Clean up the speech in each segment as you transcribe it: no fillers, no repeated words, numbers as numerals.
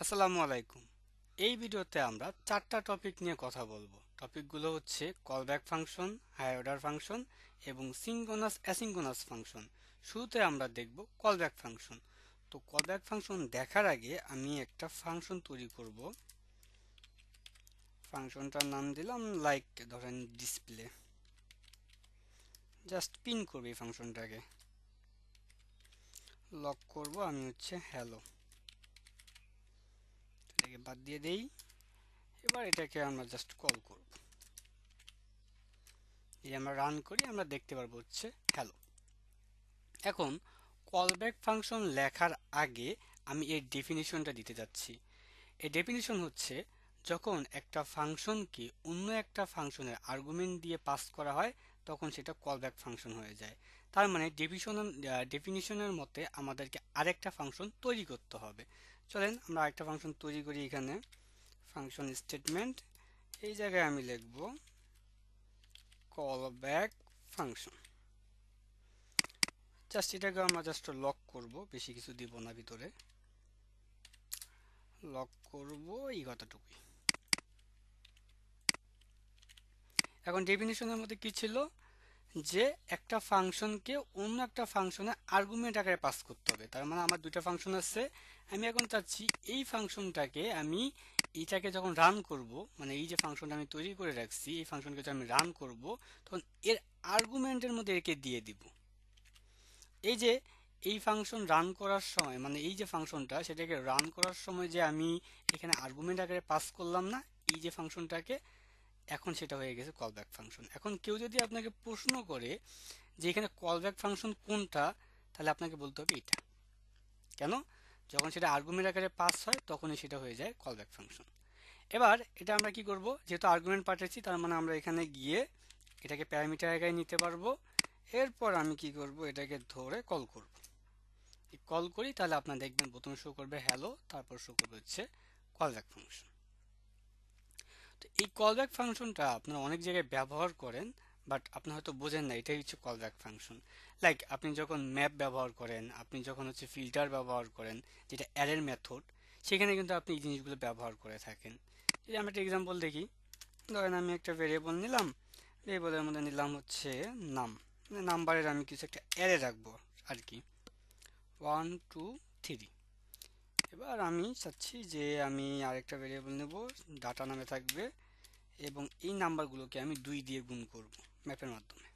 আসসালামু আলাইকুম। এই ভিডিওতে আমরা চারটা টপিক নিয়ে কথা বলবো। টপিকগুলো হচ্ছে callback function, higher order function এবং সিঙ্ক্রোনাস অ্যাসিঙ্ক্রোনাস ফাংশন। শুরুতে আমরা দেখব কলব্যাক ফাংশন। তো কলব্যাক ফাংশন দেখার আগে আমি একটা ফাংশন তৈরি করব। ফাংশনটার নাম দিলাম লাইক ধরেন ডিসপ্লে। জাস্ট পিন করব এই ফাংশনটাকে। লক করব আমি হচ্ছে হ্যালো। এটাকে বাদ দিয়ে দেই। এবার এটাকে আমরা জাস্ট কল করব। এই আমরা রান করি, আমরা দেখতে পারবো হচ্ছে হ্যালো। এখন কলব্যাক ফাংশন লেখার আগে আমি এর ডেফিনিশনটা দিতে যাচ্ছি। এই ডেফিনিশন হচ্ছে যখন একটা ফাংশনকে অন্য একটা ফাংশনের আর্গুমেন্ট দিয়ে পাস করা হয় তখন সেটা কলব্যাক ফাংশন হয়ে যায়। তার মানে ডেফিনিশনের মতে আমাদেরকে আরেকটা ফাংশন তৈরি করতে হবে। চলেন আমরা আরেকটা ফাংশন তৈরি করি। এখানে ফাংশন স্টেটমেন্ট, এই জায়গায় আমি লিখব কলব্যাক ফাংশন। জাস্ট এটাকে আমরা জাস্ট লক করব, বেশি কিছু দিব না, ভিতরে লক করব এই কথাটুকুই। এখন ডেফিনিশনের মধ্যে কি ছিল যে একটা ফাংশনকে অন্য একটা ফাংশনে আর্গুমেন্ট আকারে পাস করতে হবে। তার মানে আমার দুইটা ফাংশন আছে, আমি এখন চাচ্ছি এই ফাংশনটাকে আমি এইটাকে যখন রান করব, মানে এই যে ফাংশনটা আমি তৈরি করে রাখছি এই ফাংশনকে যখন আমি রান করব তখন এর আর্গুমেন্টের মধ্যে একে দিয়ে দিব। এই যে এই ফাংশন রান করার সময়, মানে এই যে ফাংশনটা সেটাকে রান করার সময় যে আমি এখানে আর্গুমেন্ট আকারে পাস করলাম না এই যে ফাংশনটাকে, এখন সেটা হয়ে গেছে কলব্যাক ফাংশন। এখন কেউ যদি আপনাকে প্রশ্ন করে যে এখানে কলব্যাক ফাংশন কোনটা, তাহলে আপনাকে বলতে হবে এটা। কেন? যখন সেটা আর্গুমেন্ট আকারে পাস হয় তখনই সেটা হয়ে যায় কলব্যাক ফাংশন। এবার এটা আমরা কি করব, যেহেতু আর্গুমেন্ট পাঠাচ্ছি তার মানে আমরা এখানে গিয়ে এটাকে প্যারামিটার আকারে নিতে পারবো। এরপর আমি কি করব, এটাকে ধরে কল করব। কল করি তাহলে আপনার দেখবেন প্রথমে শো করবে হ্যালো, তারপর শো করবে হচ্ছে কলব্যাক ফাংশন। তো এই কলব্যাক ফাংশনটা আপনারা অনেক জায়গায় ব্যবহার করেন, বাট আপনি হয়তো বোঝেন না এটাই হচ্ছে কলব্যাক ফাংশন। লাইক আপনি যখন ম্যাপ ব্যবহার করেন, আপনি যখন হচ্ছে ফিল্টার ব্যবহার করেন, যেটা অ্যারের মেথড, সেখানে কিন্তু আপনি এই জিনিসগুলো ব্যবহার করে থাকেন। যদি আমরা একটা এক্সাম্পল দেখি, ধরেন আমি একটা ভেরিয়েবল নিলাম, ভেরিয়েবলের মধ্যে নিলাম হচ্ছে নাম, মানে নাম্বারের আমি কিছু একটা অ্যারে রাখবো আর কি, 1 2 3। এবার আমি চাচ্ছি যে আমি আরেকটা ভেরিয়েবল নেব, ডাটা নামে থাকবে, এবং এই নাম্বারগুলোকে আমি 2 দিয়ে গুণ করব ম্যাপের মাধ্যমে।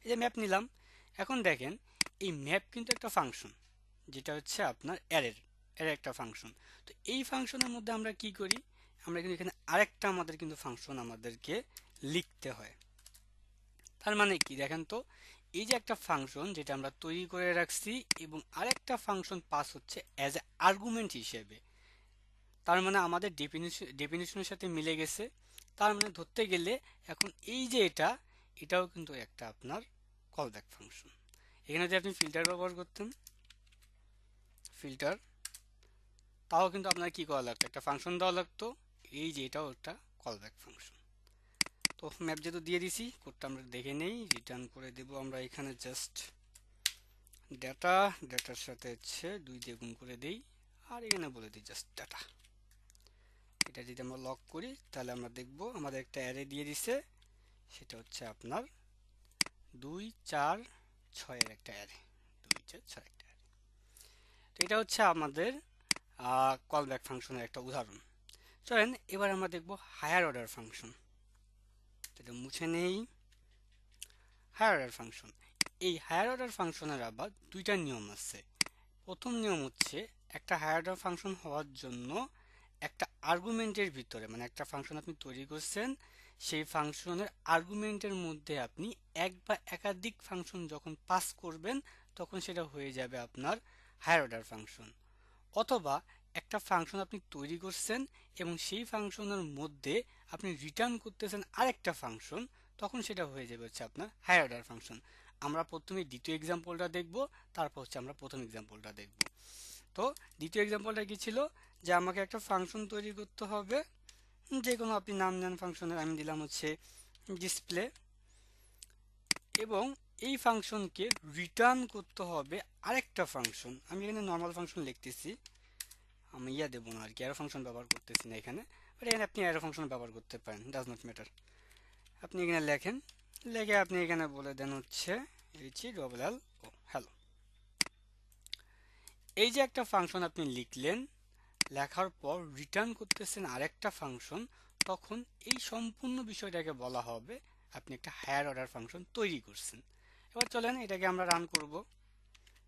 এই যে ম্যাপ নিলাম। এখন দেখেন এই ম্যাপ কিন্তু একটা ফাংশন, যেটা হচ্ছে আপনার অ্যারের একটা ফাংশন। তো এই ফাংশনের মধ্যে আমরা কি করি, আমরা কিন্তু এখানে আরেকটা আমাদের কিন্তু ফাংশন আমাদেরকে লিখতে হয়। তার মানে কি দেখেন তো, এই যে একটা ফাংশন যেটা আমরা তৈরি করে রাখছি এবং আরেকটা ফাংশন পাস হচ্ছে অ্যাজ এ আর্গুমেন্ট হিসেবে, তার মানে আমাদের ডেফিনিশনের সাথে মিলে গেছে। তার মানে ধরতে গেলে এখন এই যে এটাও কিন্তু একটা আপনার কলব্যাক ফাংশন। এখানে যদি আপনি ফিল্টার ব্যবহার করতেন, ফিল্টার, তাও কিন্তু আপনার কি করা লাগতো, একটা ফাংশন দেওয়া লাগতো। এই যে এটাও একটা কলব্যাক ফাংশন। তো ম্যাপ যেহেতু দিয়ে দিছি, কোডটা আমরা দেখে নেই, রিটার্ন করে দেব আমরা এখানে জাস্ট ডাটার সাথে হচ্ছে 2 দিয়ে গুণ করে দেই, আর এখানে বলে দিই জাস্ট ডাটা। এটা যদি আমরা লক করি তাহলে আমরা দেখব আমাদের একটা অ্যারে দিয়ে দিছে, সেটা হচ্ছে আপনার 2 4 6 এর একটা অ্যারে, 2 4 6 একটা অ্যারে। তো এটা হচ্ছে আমাদের কলব্যাক ফাংশনের একটা উদাহরণ। চলেন এবার আমরা দেখব হায়ার অর্ডার ফাংশন। এটা মুছে নেই। হায়ার অর্ডার ফাংশন, এই হায়ার অর্ডার ফাংশনের আবার দুইটা নিয়ম আছে। প্রথম নিয়ম হচ্ছে একটা হায়ার অর্ডার ফাংশন হওয়ার জন্য একটা আর্গুমেন্টের ভিতরে, মানে একটা ফাংশন আপনি তৈরি করছেন, সেই ফাংশনের আর্গুমেন্টের মধ্যে আপনি এক বা একাধিক ফাংশন যখন পাস করবেন তখন সেটা হয়ে যাবে আপনার হায়ার অর্ডার ফাংশন। অথবা একটা ফাংশন আপনি তৈরি করছেন এবং সেই ফাংশনের মধ্যে আপনি রিটার্ন করতেছেন আরেকটা ফাংশন, তখন সেটা হয়ে যাবে হচ্ছে আপনার হায়ার অর্ডার ফাংশন। আমরা প্রথমে দ্বিতীয় এক্সাম্পলটা দেখব, তারপর হচ্ছে আমরা প্রথম এক্সাম্পলটা দেখব। তো দ্বিতীয় এক্সাম্পলটা কি ছিল, যে আমাকে একটা ফাংশন তৈরি করতে হবে, যে কোনো আপনি নাম দেন ফাংশনের, আমি দিলাম হচ্ছে ডিসপ্লে, এবং এই ফাংশনকে রিটার্ন করতে হবে আরেকটা ফাংশন। আমি এখানে নর্মাল ফাংশন লিখতেছি, আমি দেবো না আর কি, অ্যারো ফাংশন ব্যবহার করতেছি না এখানে, বাট এখানে আপনি অ্যারো ফাংশন ব্যবহার করতে পারেন, ডাজ নট ম্যাটার। আপনি এখানে লেখেন, লিখে আপনি এখানে বলে দেন হচ্ছে HELL ও হ্যালো। এই যে একটা ফাংশন আপনি লিখলেন, লেখার পর রিটার্ন করতেছেন আরেকটা ফাংশন, তখন এই সম্পূর্ণ বিষয়টাকে বলা হবে আপনি একটা হায়ার অর্ডার ফাংশন তৈরি করছেন। এবার চলেন এটাকে আমরা রান করব,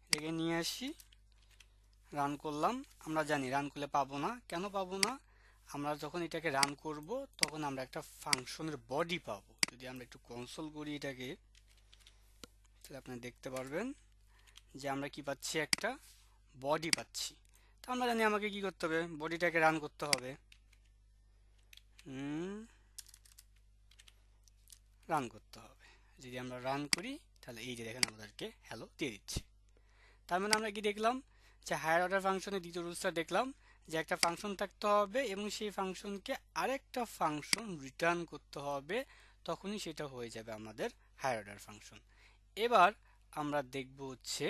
এটাকে নিয়ে আসি, রান করলাম। আমরা জানি রান করলে পাবো না, কেন পাবো না? আমরা যখন এটাকে রান করব তখন আমরা একটা ফাংশনের বডি পাবো। যদি আমরা একটু কনসোল করি এটাকে, তাহলে আপনি দেখতে পারবেন যে আমরা কি পাচ্ছি, একটা বডি পাচ্ছি। তো আমরা জানি আমাকে কি করতে হবে, বডিটাকে রান করতে হবে। রান করতে হবে। যদি আমরা রান করি তাহলে এই যে দেখেন আমাদেরকে হ্যালো দিয়ে দিচ্ছে। তার মানে আমরা কি দেখলাম, যে হায়ার অর্ডার ফাংশনের দ্বিতীয় রুলসটা দেখলাম, যে একটা ফাংশন থাকতে হবে এবং সেই ফাংশনকে আরেকটা ফাংশন রিটার্ন করতে হবে, তখনই সেটা হয়ে যাবে আমাদের হায়ার অর্ডার ফাংশন। এবার আমরা দেখব হচ্ছে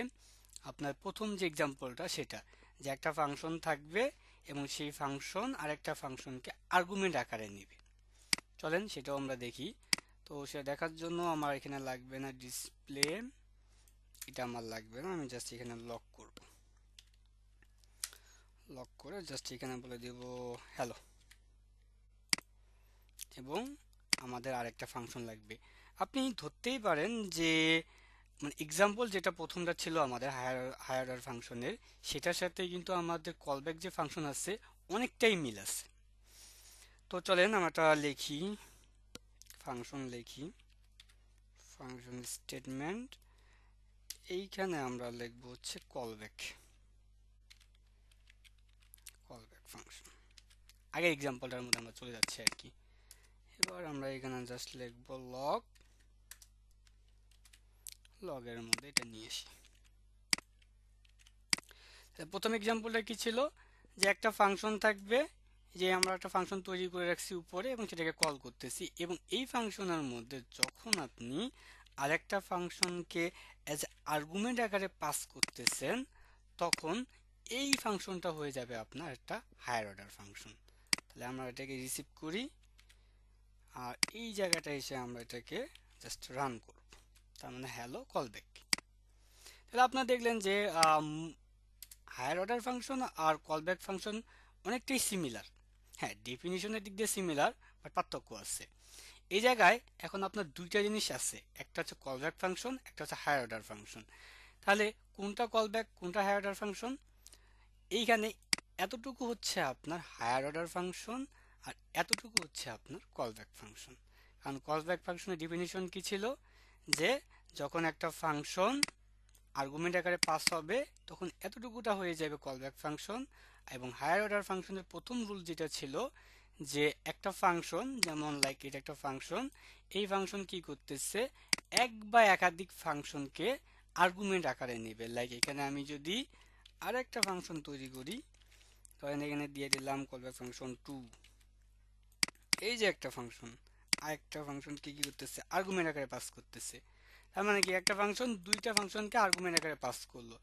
আপনার প্রথম যে এক্সাম্পলটা, সেটা যে একটা ফাংশন থাকবে এবং সেই ফাংশন আরেকটা ফাংশনকে আর্গুমেন্ট আকারে নেবে। চলেন সেটাও আমরা দেখি। তো সেটা দেখার জন্য আমার এখানে লাগবে না ডিসপ্লে, এটা আমার লাগবে না, আমি জাস্ট এখানে লক করব, লক করে জাস্ট এখানে বলে দেব হ্যালো, এবং আমাদের আরেকটা ফাংশন লাগবে। আপনি ধরতেই পারেন যে মানে এক্সাম্পল যেটা প্রথমটা ছিল আমাদের হায়ার অর্ডার ফাংশনের, সেটার সাথে কিন্তু আমাদের কলব্যাক যে ফাংশন আছে অনেকটাই মিল আছে। তো চলেন আমরা লিখি, ফাংশন লিখি, ফাংশন স্টেটমেন্ট, এইখানে আমরা লিখব হচ্ছে কলব্যাক, কলব্যাক ফাংশন। আগে এক্সাম্পলটার মধ্যে আমরা চলে যাচ্ছি আর কি। এবার আমরা এখানে জাস্ট লিখব লগ, লগের মধ্যে এটা নিয়ে আসি। প্রথম এক্সাম্পলটা কি ছিল, যে একটা ফাংশন থাকবে, যে আমরা একটা ফাংশন তৈরি করে রাখছি উপরে এবং সেটাকে কল করতেছি, এবং এই ফাংশনের মধ্যে যখন আপনি আরেকটা ফাংশনকে অ্যাজ আর্গুমেন্ট আকারে পাস করতেছেন, তখন এই ফাংশনটা হয়ে যাবে আপনার একটা হায়ার অর্ডার ফাংশন। তাহলে আমরা এটাকে রিসিভ করি, আর এই জায়গাটা এসে আমরা এটাকে জাস্ট রান করব, তার মানে হ্যালো কলব্যাক। তাহলে আপনারা দেখলেন যে হায়ার অর্ডার ফাংশন আর কলব্যাক ফাংশন অনেকটাই সিমিলার। হ্যাঁ, ডেফিনিশনের দিক দিয়ে সিমিলার, বাট পার্থক্য আছে। এই জায়গায় এখন আপনার দুইটা জিনিস আছে, একটা হচ্ছে কলব্যাক ফাংশন, একটা হচ্ছে হায়ার অর্ডার ফাংশন। তাহলে কোনটা কলব্যাক, কোনটা হায়ার অর্ডার ফাংশন? এইখানে এতটুকু হচ্ছে আপনার হায়ার অর্ডার ফাংশন, আর এতটুকু হচ্ছে আপনার কলব্যাক ফাংশন। কারণ কলব্যাক ফাংশনের ডেফিনিশন কি ছিল, যে যখন একটা ফাংশন আর্গুমেন্ট আকারে পাস হবে তখন এতটুকুটা হয়ে যাবে কলব্যাক ফাংশন। এবং হায়ার অর্ডার ফাংশনের প্রথম রুল যেটা ছিল, যে একটা ফাংশন, যেমন লাইক এটা একটা ফাংশন, এই ফাংশন কি করতেছে, এক বা একাধিক ফাংশনকে আর্গুমেন্ট আকারে নেবে। লাইক এখানে আমি যদি আরেকটা ফাংশন তৈরি করি, ধরেন এখানে দিয়ে দিলাম কলব্যাক ফাংশন 2, এই যে একটা ফাংশন আরেকটা ফাংশনকে কি করতেছে, আর্গুমেন্ট আকারে পাস করতেছে। তার মানে কি, একটা ফাংশন দুইটা ফাংশনকে আর্গুমেন্ট আকারে পাস করলো,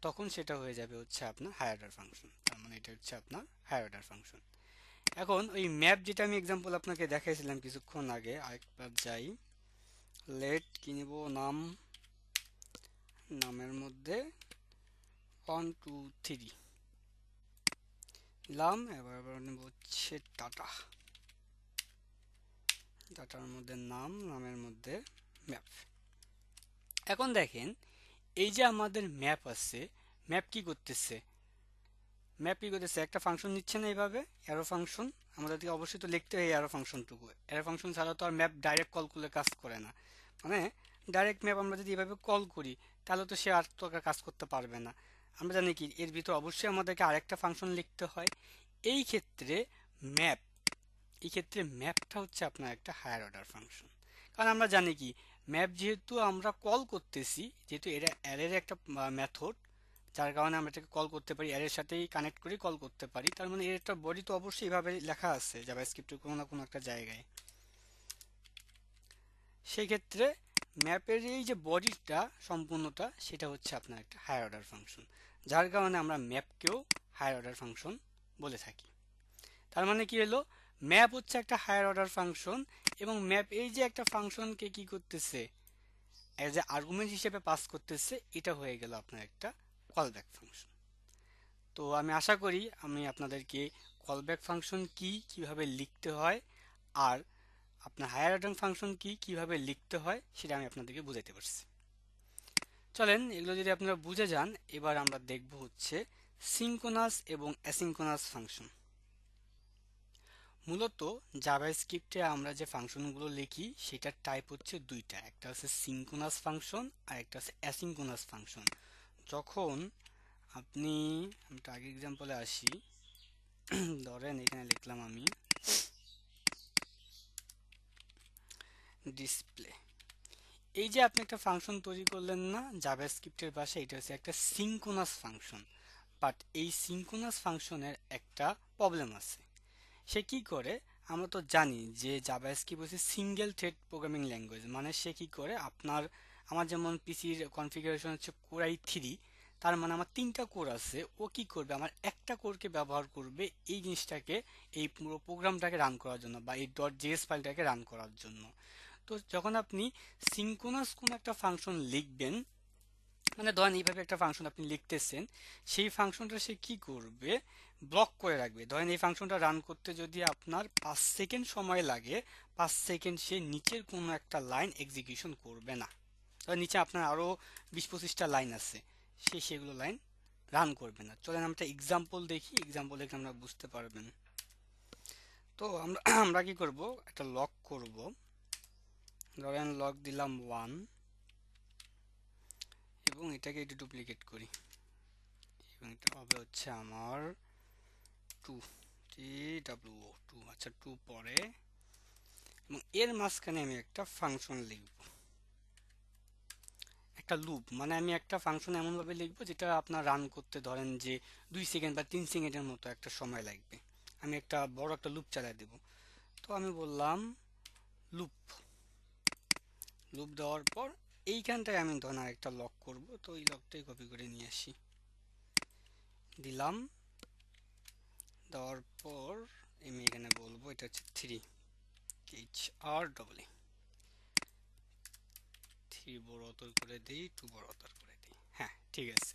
তখন সেটা হয়ে যাবে হচ্ছে আপনার হায়ার অর্ডার ফাংশন। তার মানে এটা হচ্ছে আপনার হায়ার অর্ডার ফাংশন। এখন ওই ম্যাপ যেটা আমি এক্সাম্পল আপনাকে দেখাইছিলাম কিছুক্ষণ আগে, আরেকবার যাই, লেট কি নিব, নাম, নামের মধ্যে 1 2 3 নিলাম। এবার নেব হচ্ছে টাটা, ডাটার মধ্যে নাম, নামের মধ্যে ম্যাপ। এখন দেখেন এই যে আমাদের ম্যাপ আছে, ম্যাপ কি করতেছে, ম্যাপ কি করতেছে, একটা ফাংশন নিচ্ছে না এইভাবে, অ্যারো ফাংশন। আমাদেরকে অবশ্যই তো লিখতে হয় অ্যারো ফাংশনটুকু, অ্যারো ফাংশন ছাড়া তো আর ম্যাপ ডাইরেক্ট কল করলে কাজ করে না। মানে ডাইরেক্ট ম্যাপ আমরা যদি এভাবে কল করি তাহলে তো সে আর তো কাজ করতে পারবে না। আমরা জানি কি এর ভিতর অবশ্যই আমাদেরকে আরেকটা ফাংশন লিখতে হয়। এই ক্ষেত্রে ম্যাপ, এই ক্ষেত্রে ম্যাপটা হচ্ছে আপনার একটা হায়ার অর্ডার ফাংশন। কারণ আমরা জানি কি, ম্যাপ যেহেতু আমরা কল করতেছি, যেহেতু এটা অ্যারের একটা মেথড, যার কারণে আমরা এটাকে কল করতে পারি, অ্যারের সাথেই কানেক্ট করে কল করতে পারি, তার মানে এর একটা বডি তো অবশ্যই এইভাবে লেখা আছে জাভাস্ক্রিপ্টের কোনো না কোনো একটা জায়গায়। সেই ক্ষেত্রে ম্যাপের এই যে বডিটা সম্পূর্ণটা, সেটা হচ্ছে আপনার একটা হায়ার অর্ডার ফাংশন, যার কারণে আমরা ম্যাপকেও হায়ার অর্ডার ফাংশন বলে থাকি। তার মানে কি হলো, ম্যাপ হচ্ছে একটা হায়ার অর্ডার ফাংশন, এবং ম্যাপ এই যে একটা ফাংশনকে কি করতেছে, এজ এ আর্গুমেন্ট হিসেবে পাস করতেছে, এটা হয়ে গেল আপনার একটা কলব্যাক ফাংশন। তো আমি আশা করি আমি আপনাদেরকে কলব্যাক ফাংশন কি, কিভাবে লিখতে হয়, আর আপনার হায়ার অর্ডার ফাংশন কি, কিভাবে লিখতে হয়, সেটা আমি আপনাদেরকে বুঝাইতে পারছি। চলেন এগুলো যদি আপনারা বুঝে যান, এবার আমরা দেখব হচ্ছে সিঙ্ক্রোনাস এবং অ্যাসিঙ্ক্রোনাস ফাংশন। মূলত জাভাস্ক্রিপ্টে আমরা যে ফাংশনগুলো লিখি সেটার টাইপ হচ্ছে দুইটা, একটা হচ্ছে সিঙ্ক্রোনাস ফাংশন আর একটা হচ্ছে অ্যাসিঙ্ক্রোনাস ফাংশন। যখন আপনি, আমি একটা আগে এক্সাম্পলে আসি, ধরেন এখানে লিখলাম আমি ডিসপ্লে। এই যে আপনি একটা ফাংশন তৈরি করলেন না জাভাস্ক্রিপ্টের ভাষায়, এটা হচ্ছে একটা সিঙ্ক্রোনাস ফাংশন। বাট এই সিঙ্ক্রোনাস ফাংশনের একটা প্রবলেম আছে। সে কি করে, আমরা তো জানি যে জাভাস্ক্রিপ্ট হচ্ছে সিঙ্গেল থ্রেড প্রোগ্রামিং ল্যাঙ্গুয়েজ। মানে সে কি করে, আমার যেমন পিসির কনফিগারেশন হচ্ছে কোর i3, তার মানে আমার 3টা কোর আছে। ও কি করবে, আমার একটা কোরকে ব্যবহার করবে এই জিনিসটাকে, এই পুরো প্রোগ্রামটাকে রান করার জন্য, বা এই .js ফাইলটাকে রান করার জন্য। তো যখন আপনি সিঙ্ক্রোনাস কোন একটা ফাংশন লিখবেন, মানে ধরেন এইভাবে একটা ফাংশন আপনি লিখতেছেন, সেই ফাংশনটা সে কি করবে, ব্লক করে রাখবে। ধরেন এই ফাংশনটা রান করতে যদি আপনার 5 সেকেন্ড সময় লাগে, 5 সেকেন্ড সে নিচের কোনো একটা লাইন এক্সিকিউশন করবে না। ধরেন নিচে আপনার আরো 20-25টা লাইন আছে, সে সেগুলো লাইন রান করবে না। চলেন আমরা একটা এক্সাম্পল দেখি, এক্সাম্পল দেখে আমরা বুঝতে পারবেন। তো আমরা আমরা কি করব, একটা লক করব। ধরেন লক দিলাম 1, এবং এটাকে একটু ডুপ্লিকেট করি, এবং এটা হবে হচ্ছে আমার 2, TWO2, আচ্ছা 2 পরে, এবং এর মাঝখানে আমি একটা ফাংশন লিখব, একটা লুপ। মানে আমি একটা ফাংশন এমনভাবে লিখবো যেটা আপনার রান করতে ধরেন যে 2 সেকেন্ড বা 3 সেকেন্ডের মতো একটা সময় লাগবে। আমি একটা বড় একটা লুপ চালাই দেব। তো আমি বললাম লুপ, লুপ দেওয়ার পর এইখানটায় আমি ধরেন আরেকটা লক করব। তো এই লকটাই কপি করে নিয়ে আসি, দিলাম। দেওয়ার পর আমি এখানে বলবো এটা হচ্ছে 3, HREE, 3 বড় অতর করে দিই, 2 বড় অতর করে দিই। হ্যাঁ, ঠিক আছে।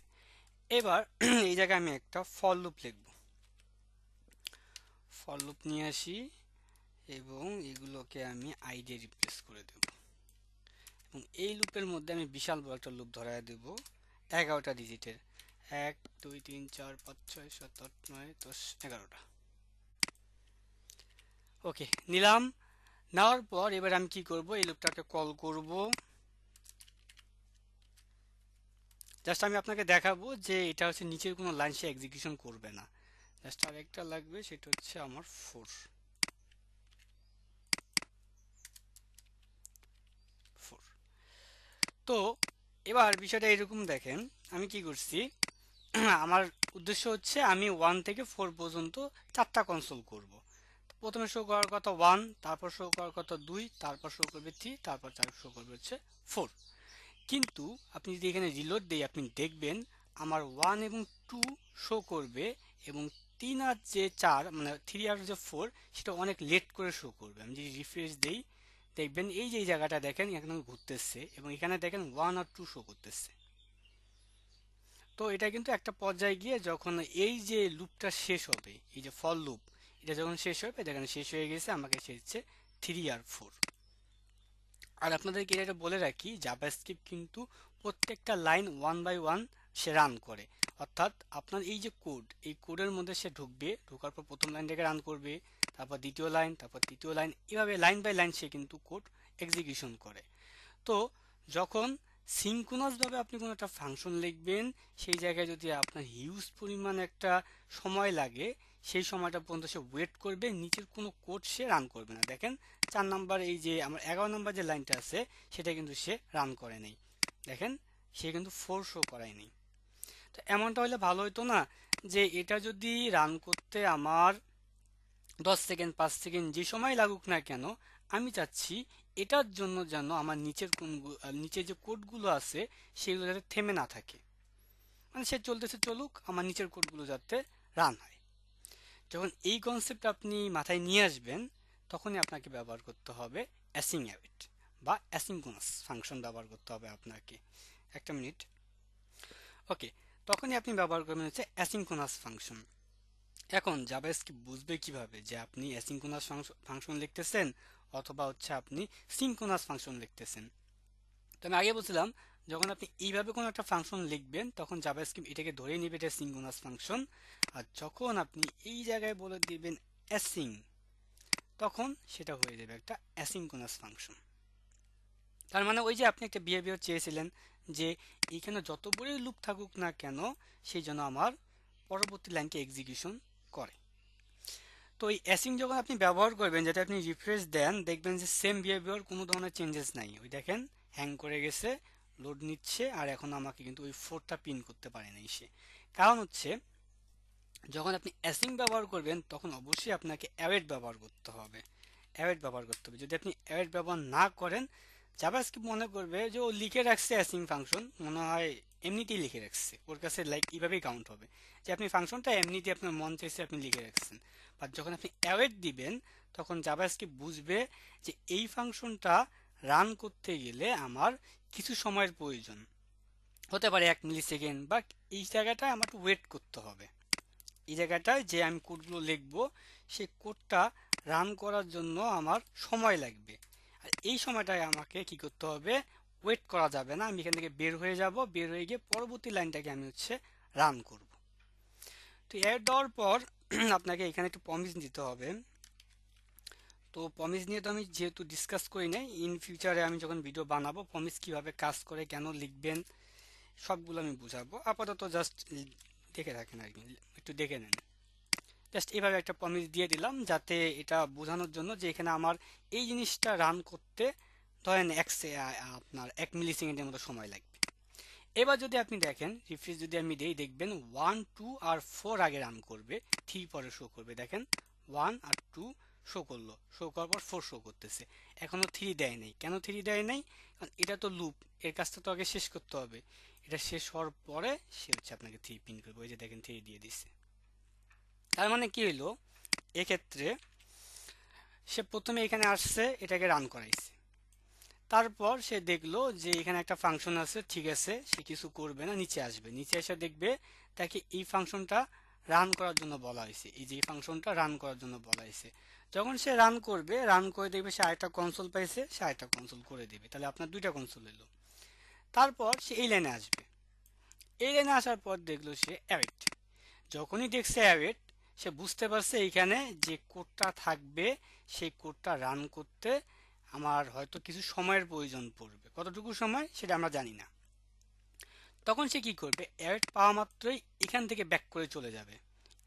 এবার এই জায়গায় আমি একটা ফর লুপ লিখব, ফর লুপ নিয়ে আসি, এবং এগুলোকে আমি i দিয়ে রিপ্লেস করে দেব। এবং এই লুপের মধ্যে আমি বিশাল বড় একটা লুপ ধরায় দেব 11টা ডিজিটের, 1 2 3 4 5 6 7 8 9 10 11টা। ওকে, নিলাম। নেওয়ার পর এবার আমি কি করব, এই লুপটাকে কল করব। জাস্ট আমি আপনাকে দেখাবো যে এটা হচ্ছে নিচের কোনো লাইন সে এক্সিকিউশন করবে না। জাস্ট আরেকটা লাগবে, সেটা হচ্ছে আমার 4। তো এবার বিষয়টা এরকম দেখেন, আমি কি করছি, আমার উদ্দেশ্য হচ্ছে আমি 1 থেকে 4 পর্যন্ত 4টা কনসোল করব। প্রথমে শো করার কথা 1, তারপর শো করার কথা 2, তারপর শো করবে 3, তারপর শো করবে হচ্ছে 4। কিন্তু আপনি যদি এখানে রিলোড দেই, আপনি দেখবেন আমার 1 এবং 2 শো করবে, এবং 3 আর যে 4, মানে 3 আর যে 4, সেটা অনেক লেট করে শো করবে। আমি যদি রিফ্রেশ দেই, দেখবেন এই যে এই জায়গাটা দেখেন এখানে ঘুরতেছে, এবং এখানে দেখেন 1 আর 2 শো করতেছে। তো এটা কিন্তু একটা পর্যায়ে গিয়ে যখন এই যে লুপটা শেষ হবে, এই যে ফর লুপ, এটা যখন শেষ হবে, দেখেন শেষ হয়ে গেছে, আমাকে শেষছে 3 আর 4। আর আপনাদেরকে এটা বলে রাখি, জাভাস্ক্রিপ্ট কিন্তু প্রত্যেকটা লাইন 1 বাই 1 সে রান করে। অর্থাৎ আপনার এই যে কোড, এই কোডের মধ্যে সে ঢুকবে, ঢোকার পর প্রথম লাইনটাকে রান করবে, তারপর দ্বিতীয় লাইন, তারপর তৃতীয় লাইন, এভাবে লাইন বাই লাইন সে কিন্তু কোড এক্সিকিউশন করে। তো যখন সিঙ্ক্রোনাস ভাবে আপনি কোনো একটা ফাংশন লিখবেন, সেই জায়গায় যদি আপনার হিউজ পরিমাণ একটা সময় লাগে, সেই সময়টা পর্যন্ত সে ওয়েট করবে, নিচের কোনো কোড সে রান করবে না। দেখেন 4 নাম্বার, এই যে আমার 11 নাম্বার যে লাইনটা আছে, সেটা কিন্তু সে রান করে নেই। দেখেন সে কিন্তু 4 শো করায় নেই। তো এমনটা হলে ভালো হতো না, যে এটা যদি রান করতে আমার 10 সেকেন্ড 5 সেকেন্ড যে সময় লাগুক না কেন, আমি চাচ্ছি এটার জন্য যেন আমার নিচের যে কোডগুলো আছে সেগুলো যাতে থেমে না থাকে। মানে সে চলতেছে চলুক, আমার নিচের কোডগুলো যাতে রান হয়। যখন এই কনসেপ্ট আপনি মাথায় নিয়ে আসবেন তখনই আপনাকে ব্যবহার করতে হবে অ্যাসিং অ্যাওয়েট বা অ্যাসিঙ্ক্রোনাস ফাংশন ব্যবহার করতে হবে আপনাকে। একটা মিনিট। ওকে, তখনই আপনি ব্যবহার করবেন হচ্ছে অ্যাসিঙ্ক্রোনাস ফাংশন। এখন জাভাস্ক্রিপ্ট বুঝবে কিভাবে যে আপনি অ্যাসিঙ্ক্রোনাস ফাংশন লিখতেছেন অথবা হচ্ছে আপনি সিঙ্ক্রোনাস ফাংশন লিখতেছেন। তো আমি আগে বলছিলাম যখন আপনি এইভাবে কোনো একটা ফাংশন লিখবেন তখন জাভাস্ক্রিপ্ট এটাকে ধরে নেবে এটা সিঙ্ক্রোনাস ফাংশন, আর যখন আপনি এই জায়গায় বলে দিবেন অ্যাসিং তখন সেটা হয়ে যাবে একটা অ্যাসিঙ্ক্রোনাস ফাংশন। তার মানে ওই যে আপনি একটা বিহেভিয়ার চেয়েছিলেন যে এইখানে যত বড়ই লুপ থাকুক না কেন সেই জন্য আমার পরবর্তী লাইনকে এক্সিকিউশন করে। তো এই অ্যাসিং যখন আপনি ব্যবহার করবেন যাতে আপনি রিফ্রেশ দেন দেখবেন যে সেম বিহেভিয়ার কোনো ধরনের চেঞ্জেস নাই। ওই দেখেন হ্যাং করে গেছে, লোড নিচ্ছে, আর এখন আমাকে কিন্তু ওই 4টা পিন করতে পারে নাই সে। কারণ হচ্ছে যখন আপনি অ্যাসিং ব্যবহার করবেন তখন অবশ্যই আপনাকে অ্যাওয়েট ব্যবহার করতে হবে। অ্যাওয়েট ব্যবহার করতে হবে। যদি আপনি অ্যাওয়েট ব্যবহার না করেন জাভাস্ক্রিপ্ট মনে করবে যে ও লিখে রাখছে অ্যাসিং ফাংশন, মনে হয় এমনিতেই লিখে রাখছে, ওর কাছে লাইক এইভাবেই কাউন্ট হবে যে আপনি ফাংশনটা এমনিতে আপনার মন চাইছে আপনি লিখে রাখছেন। বাট যখন আপনি অ্যাওয়েট দিবেন তখন জাভাস্ক্রিপ্ট বুঝবে যে এই ফাংশনটা রান করতে গেলে আমার কিছু সময়ের প্রয়োজন হতে পারে 1 মিলি সেকেন্ড, বা এই জায়গাটায় আমার ওয়েট করতে হবে। এই জায়গাটায় যে আমি কোডগুলো লিখবো সেই কোডটা রান করার জন্য আমার সময় লাগবে, আর এই সময়টায় আমাকে কি করতে হবে, ওয়েট করা যাবে না। আমি এখান থেকে বের হয়ে যাব, বের হয়ে গিয়ে পরবর্তী লাইনটাকে আমি হচ্ছে রান করব। তো এর দেওয়ার পর আপনাকে এখানে একটু প্রমিস দিতে হবে। তো প্রমিস নিয়ে তো আমি যেহেতু ডিসকাস করি নাই, ইন ফিউচারে আমি যখন ভিডিও বানাবো প্রমিস কিভাবে কাজ করে, কেন লিখবেন, সবগুলো আমি বুঝাবো। আপাতত জাস্ট দেখে থাকেন আর কি, একটু দেখে নেন। জাস্ট এভাবে একটা প্রমিস দিয়ে দিলাম যাতে এটা বোঝানোর জন্য যে এখানে আমার এই জিনিসটা রান করতে ধরেন আপনার 1 মিলি সেকেন্ডের মতো সময় লাগবে। এবার যদি আপনি দেখেন রিফ্রেশ যদি আমি দিই দেখবেন 1, 2 আর 4 আগে রান করবে, 3 পরে শো করবে। দেখেন 1 আর 2 শো করলো, শো করার পর 4 শো করতেছে। এখনো 3 দেয় নাই। কেন 3 দেয় নাই? কারণ এটা তো লুপ, এর কাজটা তো আগে শেষ করতে হবে। এটা শেষ হওয়ার পরে সে হচ্ছে আপনাকে 3 পিন করবে। ওই যে দেখেন 3 দিয়ে দিচ্ছে। তার মানে কি হইলো, এক্ষেত্রে সে প্রথমে এখানে আসছে, এটাকে রান করাইছে, তারপর সে দেখলো যে এখানে একটা ফাংশন আছে, ঠিক আছে সে কিছু করবে না, নিচে আসবে, নিচে এসে দেখবে তাকে এই ফাংশনটা রান করার জন্য বলা হয়েছে, এই যে এই ফাংশনটা রান করার জন্য বলা হয়েছে। যখন সে রান করবে, রান করে দেখবে সে আরেকটা কনসোল পাইছে, সে আরেকটা কনসোল করে দেবে, তাহলে আপনার 2টা কনসোল এলো। তারপর সে এই লাইনে আসবে, এই লাইনে আসার পর দেখলো সে অ্যাওয়েট। যখনই দেখছে অ্যাওয়েট সে বুঝতে পারছে এইখানে যে কোডটা থাকবে সেই কোডটা রান করতে আমার হয়তো কিছু সময়ের প্রয়োজন পড়বে। কতটুকু সময় সেটা আমরা জানি না। তখন সে কি করবে, অ্যাওয়েট পাওয়া মাত্রই এখান থেকে ব্যাক করে চলে যাবে,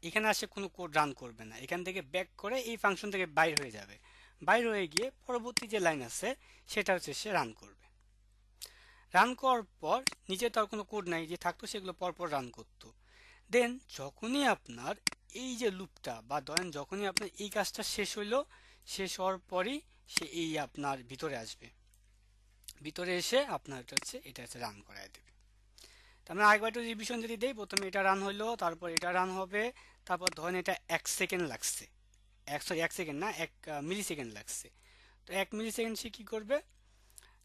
এখানে আসে কোনো কোড রান করবে না, এখান থেকে ব্যাক করে এই ফাংশন থেকে বাইর হয়ে যাবে। বাইর হয়ে গিয়ে পরবর্তী যে লাইন আছে সেটা হচ্ছে সে রান করবে। রান করার পর নিচে তো আর কোনো কোড নাই, যে থাকতো সেগুলো পরপর রান করতো। দেন যখনই আপনার এই যে লুপটা বা ধরেন যখনই আপনার এই কাজটা শেষ হইলো, শেষ হওয়ার পরই সে এই আপনার ভিতরে আসবে, ভিতরে এসে আপনার এটা হচ্ছে রান করায় দেবে। তার মানে আরেকবার একটু রিভিশন যদি দেই, প্রথমে এটা রান হইলো, তারপর এটা রান হবে, তারপর ধরেন এটা 1 সেকেন্ড লাগছে, সরি 1 সেকেন্ড না, 1 মিলি সেকেন্ড লাগছে। তো 1 মিলি সেকেন্ড সে কি করবে,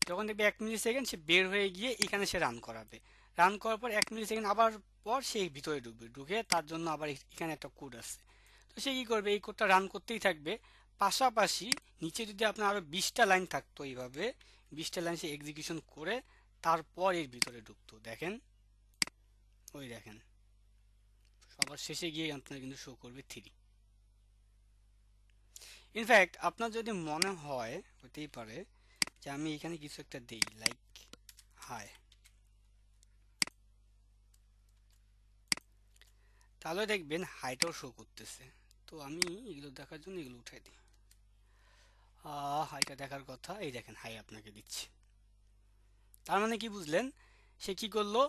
যখন দেখবে 1 মিলি সেকেন্ড সে বের হয়ে গিয়ে এখানে সে রান করাবে। রান করার পর 1 মিলি সেকেন্ড আবার পর সে ভিতরে ঢুকবে, ঢুকে তার জন্য আবার এখানে একটা কোড আছে। তো সে কি করবে, এই কোডটা রান করতেই থাকবে। পাশাপাশি নিচে যদি আপনার আরো 20টা লাইন থাকতো, এইভাবে 20টা লাইন সে এক্সিকিউশন করে তারপর এর ভিতরে ঢুকতো। দেখেন, ওই দেখেন সবার শেষে গিয়ে আপনার কিন্তু শো করবে 3। ইনফ্যাক্ট আপনার যদি মনে হয়, হতেই পারে যে আমি এখানে কিছু একটা দেই লাইক হাই, তাহলে দেখবেন হাইটাও শো করতেছে। তো আমি এগুলো দেখার জন্য এগুলো উঠাই দিই। হাইটা দেখার কথা, এই দেখেন হাই আপনাকে দিচ্ছি। তার মানে কি বুঝলেন, সে কি করলো,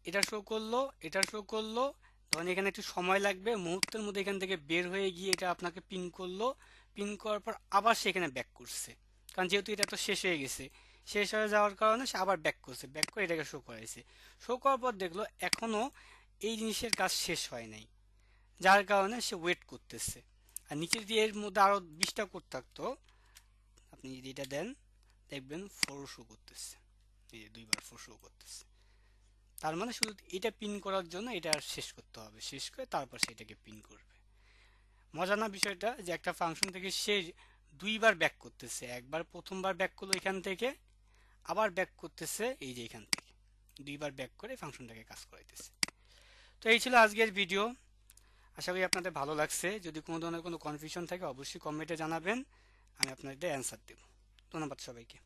এটা শো করলো, এটা শো করলো, ধরেন এখানে একটু সময় লাগবে, মুহূর্তের মধ্যে এখান থেকে বের হয়ে গিয়ে এটা আপনাকে পিন করলো, পিন করার পর আবার সে এখানে ব্যাক করছে, কারণ যেহেতু এটা তো শেষ হয়ে গেছে, শেষ হয়ে যাওয়ার কারণে সে আবার ব্যাক করছে, ব্যাক করে এটাকে শো করাইছে। শো করার পর দেখলো এখনো এই জিনিসের কাজ শেষ হয় নাই, যার কারণে সে ওয়েট করতেছে। আর নিচে দিয়ে এর মধ্যে আরো 20টা কোড থাকতো, আপনি যদি এটা দেন দেখবেন 4 শো করতেছে, এই যে 2বার 4 শো করতেছে। তার মানে শুধু এটা পিন করার জন্য এটা শেষ করতে হবে, শেষ করে তারপর সেটাকে পিন করবে। মজা না বিষয়টা, যে একটা ফাংশন থেকে সে 2বার ব্যাক করতেছে, একবার প্রথমবার ব্যাক করলো এখান থেকে, আবার ব্যাক করতেছে এই যে এখান থেকে, 2বার ব্যাক করে ফাংশনটাকে কাজ করাইতেছে। তো এই ছিল আজকের ভিডিও, আশা করি আপনাদের ভালো লাগছে। যদি কোনো ধরনের কোনো কনফিউশন থাকে অবশ্যই কমেন্টে জানাবেন, আমি আপনাদের অ্যান্সার দেব। ধন্যবাদ সবাইকে।